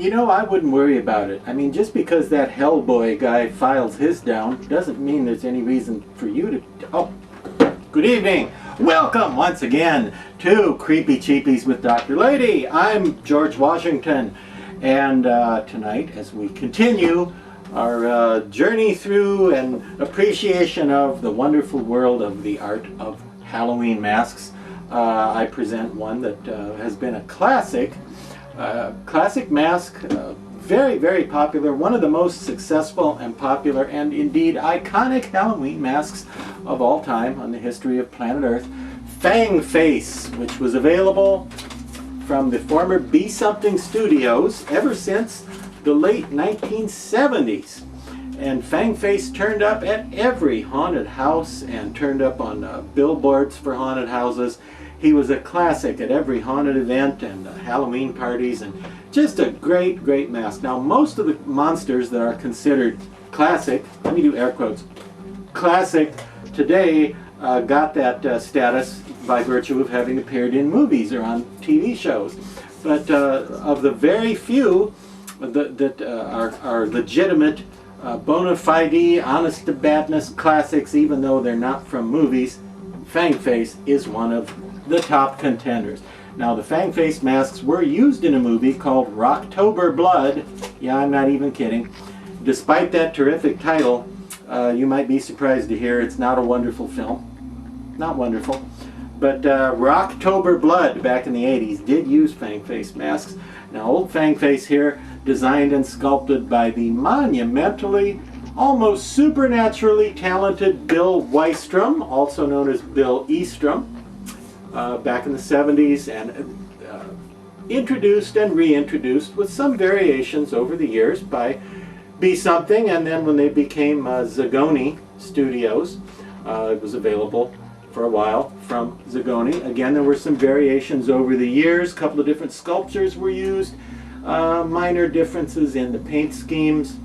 You know, I wouldn't worry about it. I mean, just because that Hellboy guy files his down doesn't mean there's any reason for you to... Oh, good evening. Welcome once again to Creepy Cheapies with Dr. Lady. I'm George Washington, and tonight, as we continue our journey through and appreciation of the wonderful world of the art of Halloween masks, I present one that has been a classic mask, very, very popular, one of the most successful and popular and indeed iconic Halloween masks of all time on the history of planet Earth, Fang Face, which was available from the former Be Something Studios ever since the late 1970s. And Fang Face turned up at every haunted house and turned up on billboards for haunted houses. He was a classic at every haunted event and Halloween parties, and just a great, great mask. Now, most of the monsters that are considered classic, let me do air quotes, classic today got that status by virtue of having appeared in movies or on TV shows. But of the very few that are legitimate, bona fide, honest-to-badness classics, even though they're not from movies, Fang Face is one of the top contenders. Now, the Fang Face masks were used in a movie called Rocktober Blood. Yeah, I'm not even kidding. Despite that terrific title, you might be surprised to hear it's not a wonderful film. Not wonderful. But Rocktober Blood back in the 80s did use Fang Face masks. Now, old Fang Face here, designed and sculpted by the monumentally, almost supernaturally talented Bill Weistrom, also known as Bill Eastrom, back in the 70s, and introduced and reintroduced with some variations over the years by Be Something, and then when they became Zagoni Studios, it was available for a while from Zagoni. Again, there were some variations over the years. A couple of different sculptures were used, minor differences in the paint schemes.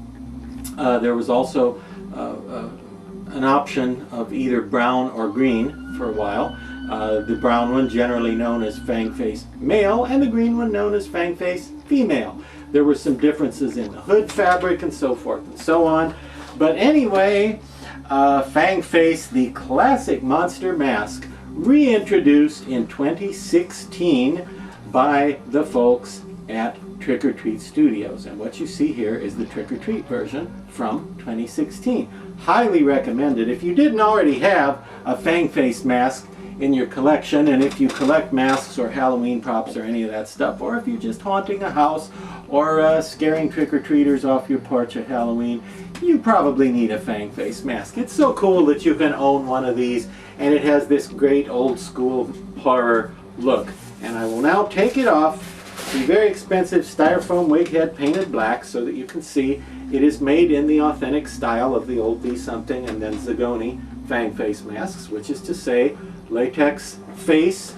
There was also an option of either brown or green for a while. The brown one generally known as Fang Face male, and the green one known as Fang Face female. There were some differences in the hood fabric and so forth and so on. But anyway, Fang Face, the classic monster mask, reintroduced in 2016 by the folks at Trick or Treat Studios. And what you see here is the Trick or Treat version from 2016. Highly recommended. If you didn't already have a Fang Face mask in your collection, and if you collect masks or Halloween props or any of that stuff, or if you're just haunting a house or scaring trick-or-treaters off your porch at Halloween, you probably need a Fang Face mask. It's so cool that you can own one of these, and it has this great old school horror look. And I will now take it off. The very expensive styrofoam wig head painted black so that you can see it is made in the authentic style of the old Be Something and then Zagoni Fang Face masks, which is to say latex face,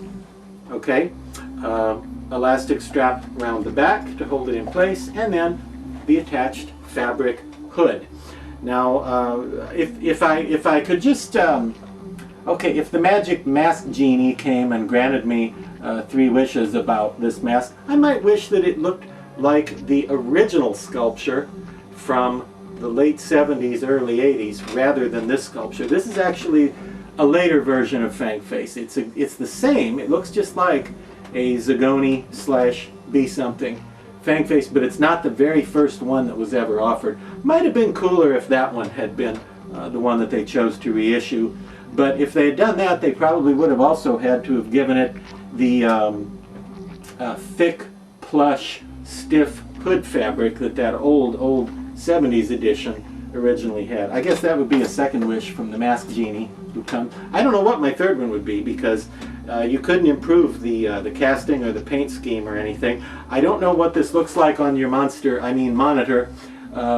okay, elastic strap around the back to hold it in place, and then the attached fabric hood. Now, if I could just, okay, if the magic mask genie came and granted me 3 wishes about this mask, I might wish that it looked like the original sculpture from the late 70s, early 80s, rather than this sculpture. This is actually a later version of Fang Face. It's the same. It looks just like a Zagoni / Be Something Fang Face, but it's not the very first one that was ever offered. Might have been cooler if that one had been the one that they chose to reissue. But if they had done that, they probably would have also had to have given it the thick, plush, stiff hood fabric that old 70s edition originally had. I guess that would be a second wish from the Mask Genie who come. I don't know what my third one would be, because you couldn't improve the casting or the paint scheme or anything. I don't know what this looks like on your monitor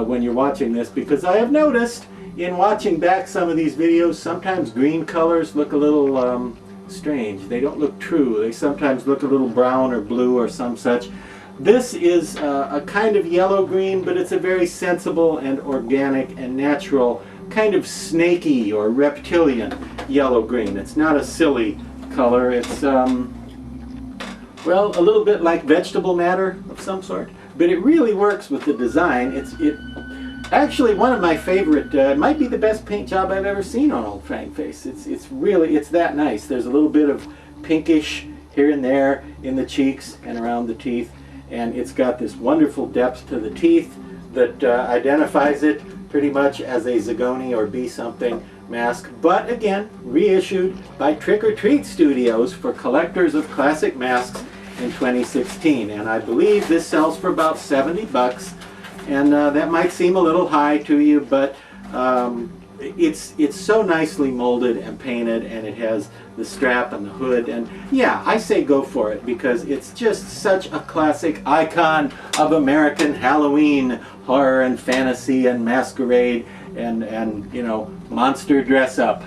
when you're watching this, because I have noticed in watching back some of these videos, sometimes green colors look a little strange. They don't look true. They sometimes look a little brown or blue or some such. This is a kind of yellow-green, but it's a very sensible and organic and natural, kind of snaky or reptilian yellow-green. It's not a silly color. It's, well, a little bit like vegetable matter of some sort. but it really works with the design. It actually one of my favorite, it might be the best paint job I've ever seen on Old Fang Face. It's really, it's that nice. There's a little bit of pinkish here and there in the cheeks and around the teeth, and it's got this wonderful depth to the teeth that identifies it pretty much as a Zagoni or Be Something mask, but again, reissued by Trick or Treat Studios for collectors of classic masks in 2016, and I believe this sells for about 70 bucks. And that might seem a little high to you, but it's so nicely molded and painted, and it has the strap and the hood, and yeah, I say go for it because it's just such a classic icon of American Halloween horror and fantasy and masquerade and you know, monster dress-up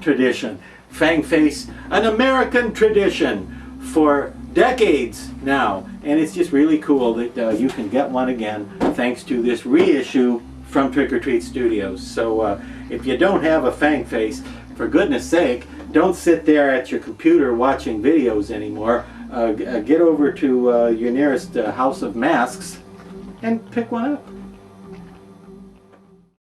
tradition. Fang Face, an American tradition for decades now, and it's just really cool that you can get one again thanks to this reissue from Trick or Treat Studios. So if you don't have a Fang Face, for goodness sake, don't sit there at your computer watching videos anymore. Get over to your nearest house of masks and pick one up.